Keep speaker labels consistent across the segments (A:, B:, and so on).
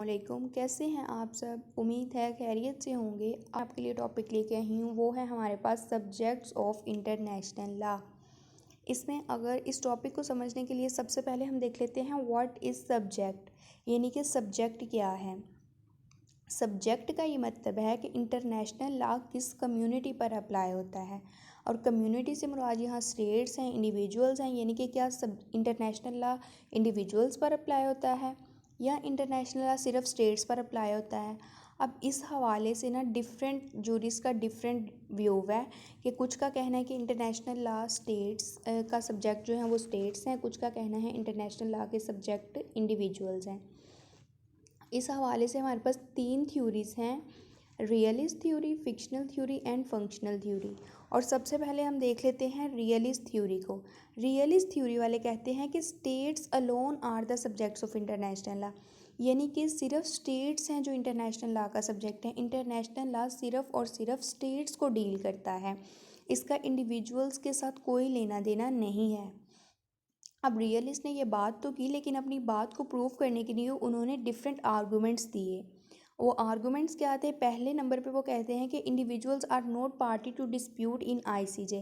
A: वालेकुम, कैसे हैं आप सब। उम्मीद है खैरियत से होंगे। आपके लिए टॉपिक लेके आई हूँ, वो है हमारे पास सब्जेक्ट्स ऑफ इंटरनेशनल लॉ। इसमें अगर इस टॉपिक को समझने के लिए सबसे पहले हम देख लेते हैं व्हाट इज़ सब्जेक्ट, यानी कि सब्जेक्ट क्या है। सब्जेक्ट का ये मतलब है कि इंटरनेशनल लॉ किस कम्युनिटी पर अप्लाई होता है, और कम्युनिटी से मुराद यहाँ स्टेट्स हैं, इंडिविजुअल्स हैं, यानी कि क्या सब इंटरनेशनल लॉ इंडिविजुअल्स पर अप्लाई होता है या इंटरनेशनल लॉ सिर्फ स्टेट्स पर अप्लाई होता है। अब इस हवाले से ना डिफरेंट जूरिस का डिफरेंट व्यू है कि कुछ का कहना है कि इंटरनेशनल लॉ स्टेट्स का सब्जेक्ट जो है वो स्टेट्स हैं, कुछ का कहना है इंटरनेशनल लॉ के सब्जेक्ट इंडिविजुअल्स हैं। इस हवाले से हमारे पास 3 थ्योरीज हैं, realist theory, fictional theory and functional theory. और सबसे पहले हम देख लेते हैं रियलिस्ट थ्योरी को। रियलिस्ट थ्योरी वाले कहते हैं कि states alone are the subjects of international law, यानी कि सिर्फ स्टेट्स हैं जो इंटरनेशनल लॉ का सब्जेक्ट है। इंटरनेशनल लॉ सिर्फ और सिर्फ स्टेट्स को डील करता है, इसका इंडिविजुअल्स के साथ कोई लेना देना नहीं है। अब रियलिस्ट ने ये बात तो की, लेकिन अपनी बात को प्रूव करने के लिए उन्होंने डिफरेंट आर्गूमेंट्स दिए। वो आर्गूमेंट्स क्या थे। पहले नंबर पे वो कहते हैं कि individuals are not party to dispute in ICJ,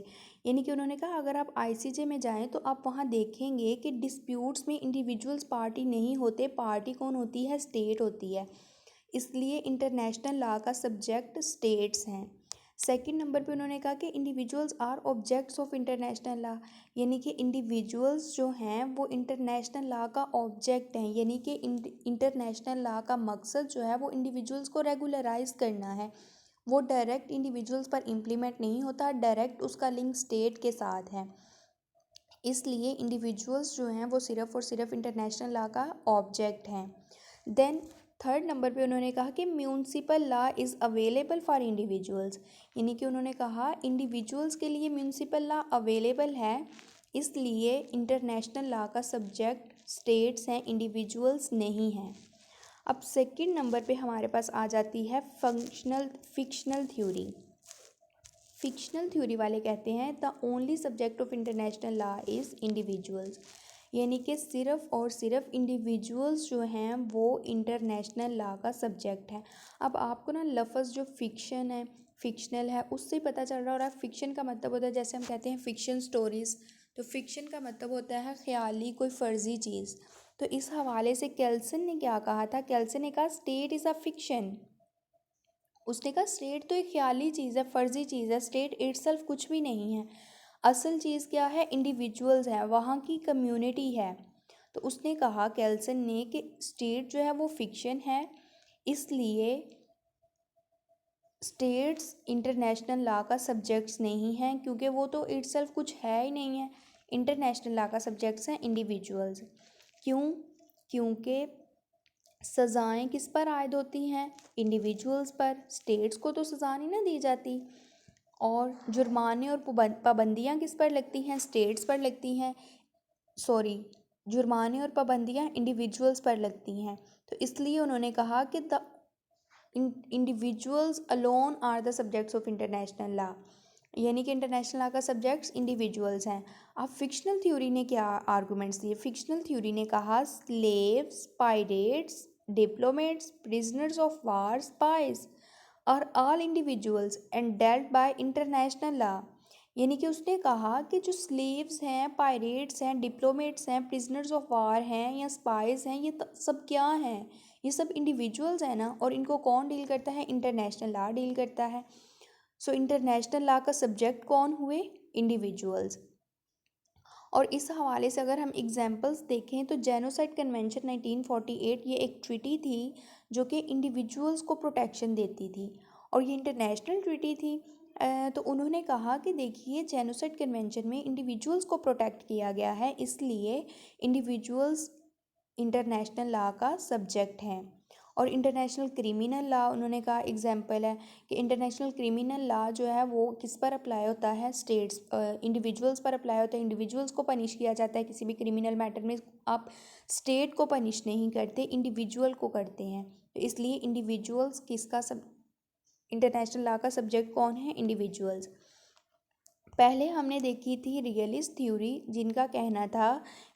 A: यानी कि उन्होंने कहा अगर आप आईसीजे में जाएं तो आप वहाँ देखेंगे कि डिस्प्यूट्स में इंडिविजुअल्स पार्टी नहीं होते, पार्टी कौन होती है, स्टेट होती है। इसलिए इंटरनेशनल लॉ का सब्जेक्ट स्टेट्स हैं। सेकंड नंबर पे उन्होंने कहा कि individuals are objects of international law, यानी कि इंडिविजुअल्स जो हैं वो इंटरनेशनल लॉ का ऑब्जेक्ट हैं, यानी कि इंटरनेशनल लॉ का मकसद जो है वो इंडिविजुअल्स को रेगुलराइज करना है। वो डायरेक्ट इंडिविजुअल्स पर इम्प्लीमेंट नहीं होता, डायरेक्ट उसका लिंक स्टेट के साथ है। इसलिए इंडिविजुअल्स जो हैं वो सिर्फ और सिर्फ इंटरनेशनल लॉ का ऑब्जेक्ट हैं। देन थर्ड नंबर पे उन्होंने कहा कि municipal law is available for individuals, यानी कि उन्होंने कहा इंडिविजुअल्स के लिए म्यूनसिपल लॉ अवेलेबल है, इसलिए इंटरनेशनल लॉ का सब्जेक्ट स्टेट्स हैं, इंडिविजुअल्स नहीं हैं। अब सेकंड नंबर पे हमारे पास आ जाती है फिक्शनल थ्योरी। फिक्शनल थ्योरी वाले कहते हैं the only subject of international law is individuals, यानी कि सिर्फ और सिर्फ इंडिविजुअल्स जो हैं वो इंटरनेशनल लॉ का सब्जेक्ट है। अब आपको ना लफ्ज़ जो फिक्शन है, फिक्शनल है, उससे पता चल रहा है। फिक्शन का मतलब होता है, जैसे हम कहते हैं फिक्शन स्टोरीज़, तो फिक्शन का मतलब होता है ख्याली कोई फ़र्जी चीज़। तो इस हवाले से केल्सन ने क्या कहा था, केल्सन ने कहा स्टेट इज़ अ फिक्शन। उसने कहा स्टेट तो एक ख्याली चीज़ है, फ़र्जी चीज़ है, स्टेट इटसेल्फ कुछ भी नहीं है। असल चीज़ क्या है, इंडिविजुअल्स है, वहाँ की कम्युनिटी है। तो उसने कहा केल्सन ने कि स्टेट जो है वो फिक्शन है, इसलिए स्टेट्स इंटरनेशनल लॉ का सब्जेक्ट्स नहीं हैं, क्योंकि वो तो इटसेल्फ कुछ है ही नहीं है। इंटरनेशनल लॉ का सब्जेक्ट्स हैं इंडिविजुअल्स। क्यों? क्योंकि सज़ाएं किस पर आयद होती हैं, इंडिविजुअल्स पर। स्टेट्स को तो सज़ा नहीं ना दी जाती। और जुर्माने और पाबंदियाँ किस पर लगती हैं, स्टेट्स पर लगती हैं। सॉरी, जुर्माने और पाबंदियाँ इंडिविजुअल्स पर लगती हैं। तो इसलिए उन्होंने कहा कि the individuals alone are the subjects of international law, यानी कि इंटरनेशनल लॉ का सब्जेक्ट्स इंडिविजुअल्स हैं। अब फिक्शनल थ्योरी ने क्या आर्गूमेंट्स दिए। फिक्शनल थ्योरी ने कहा slaves, pirates, diplomats, prisoners of war, spies are all individuals and dealt by international law, यानी कि उसने कहा कि जो स्लेव्स हैं, पायरेट्स हैं, डिप्लोमेट्स हैं, प्रिजनर्स ऑफ वार हैं या स्पाइस हैं, ये सब क्या हैं, ये सब इंडिविजुअल्स हैं ना। और इनको कौन डील करता है, इंटरनेशनल लॉ डील करता है। सो इंटरनेशनल लॉ का सब्जेक्ट कौन हुए, इंडिविजुअल्स। और इस हवाले से अगर हम एग्जांपल्स देखें तो जेनोसाइड कन्वेंशन 1948 ये एक ट्रीटी थी जो कि इंडिविजुअल्स को प्रोटेक्शन देती थी, और ये इंटरनेशनल ट्रीटी थी। तो उन्होंने कहा कि देखिए जेनोसाइड कन्वेंशन में इंडिविजुअल्स को प्रोटेक्ट किया गया है, इसलिए इंडिविजुअल्स इंटरनेशनल लॉ का सब्जेक्ट हैं। और इंटरनेशनल क्रिमिनल लॉ उन्होंने कहा एग्जांपल है कि इंटरनेशनल क्रिमिनल लॉ जो है वो किस पर अप्लाई होता है, स्टेट्स, इंडिविजुअल्स पर अप्लाई होता है। इंडिविजुअल्स को पनिश किया जाता है किसी भी क्रिमिनल मैटर में, आप स्टेट को पनिश नहीं करते, इंडिविजुअल को करते हैं। तो इसलिए इंडिविजुअल्स किसका सब इंटरनेशनल लॉ का सब्जेक्ट कौन है, इंडिविजुअल्स। पहले हमने देखी थी रियलिस्ट थ्योरी, जिनका कहना था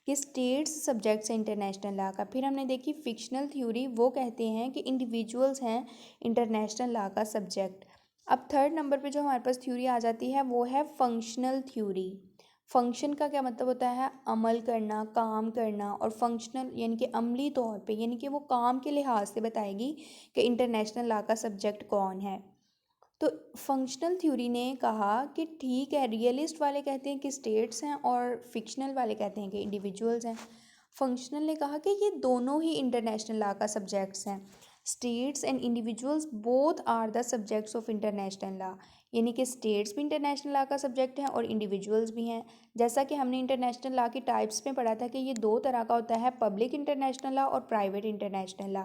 A: कि स्टेट्स सब्जेक्ट्स हैं इंटरनेशनल लॉ का। फिर हमने देखी फिक्शनल थ्योरी, वो कहते हैं कि इंडिविजुअल्स हैं इंटरनेशनल लॉ का सब्जेक्ट। अब थर्ड नंबर पे जो हमारे पास थ्योरी आ जाती है वो है फंक्शनल थ्योरी। फंक्शन का क्या मतलब होता है? अमल करना, काम करना। और फंक्शनल यानी कि अमली तौर पे, यानी कि वो काम के लिहाज से बताएगी कि इंटरनेशनल लॉ का सब्जेक्ट कौन है। तो फंक्शनल थ्योरी ने कहा कि ठीक है, रियलिस्ट वाले कहते हैं कि स्टेट्स हैं और फिक्शनल वाले कहते हैं कि इंडिविजुअल्स हैं। फंक्शनल ने कहा कि ये दोनों ही इंटरनेशनल लॉ का सब्जेक्ट्स हैं। States and individuals both are the subjects of international law, यानी कि स्टेट्स भी इंटरनेशनल लॉ का सब्जेक्ट हैं और इंडिविजुअल्स भी हैं। जैसा कि हमने इंटरनेशनल लॉ की टाइप्स में पढ़ा था कि ये दो तरह का होता है, पब्लिक इंटरनेशनल लॉ और प्राइवेट इंटरनेशनल लॉ।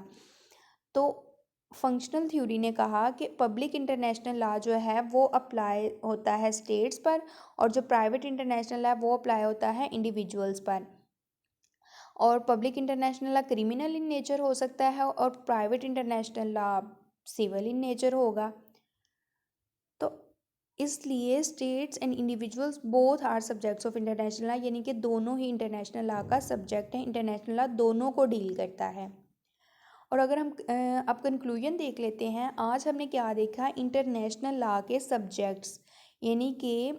A: तो फंक्शनल थ्योरी ने कहा कि पब्लिक इंटरनेशनल लॉ जो है वो अप्लाई होता है स्टेट्स पर, और जो प्राइवेट इंटरनेशनल लॉ वो अप्लाई होता है इंडिविजुअल्स पर। और public international law criminal in nature हो सकता है और private international law civil in nature होगा। तो इसलिए states and individuals both are subjects of international law, यानी कि दोनों ही इंटरनेशनल लॉ का सब्जेक्ट है। इंटरनेशनल लॉ दोनों को डील करता है। और अगर हम अब कंक्लूजन देख लेते हैं, आज हमने क्या देखा? इंटरनेशनल लॉ के सब्जेक्ट्स, यानी कि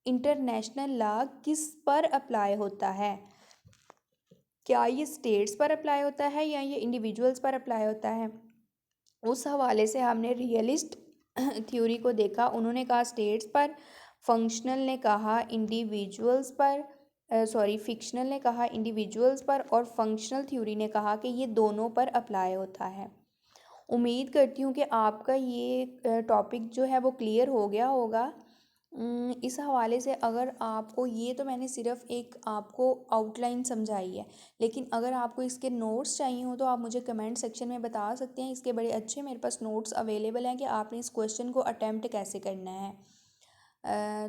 A: इंटरनेशनल लॉ किस पर अप्लाई होता है। क्या ये स्टेट्स पर अप्लाई होता है या ये इंडिविजुअल्स पर अप्लाई होता है? उस हवाले से हमने रियलिस्ट थ्योरी को देखा, उन्होंने कहा स्टेट्स पर। फंक्शनल ने कहा इंडिविजुअल्स पर, फिक्शनल ने कहा इंडिविजुअल्स पर, और फंक्शनल थ्योरी ने कहा कि ये दोनों पर अप्लाई होता है। उम्मीद करती हूँ कि आपका ये टॉपिक जो है वो क्लियर हो गया होगा। इस हवाले से अगर आपको, ये तो मैंने सिर्फ एक आपको आउटलाइन समझाई है, लेकिन अगर आपको इसके नोट्स चाहिए हो तो आप मुझे कमेंट सेक्शन में बता सकते हैं। इसके बड़े अच्छे मेरे पास नोट्स अवेलेबल हैं कि आपने इस क्वेश्चन को अटैम्प्ट कैसे करना है।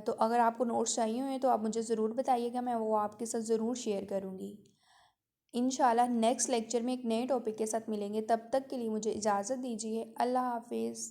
A: तो अगर आपको नोट्स चाहिए हुए तो आप मुझे ज़रूर बताइएगा, मैं वो आपके साथ ज़रूर शेयर करूँगी। इंशाल्लाह नेक्स्ट लेक्चर में एक नए टॉपिक के साथ मिलेंगे। तब तक के लिए मुझे इजाज़त दीजिए। अल्लाह हाफिज़।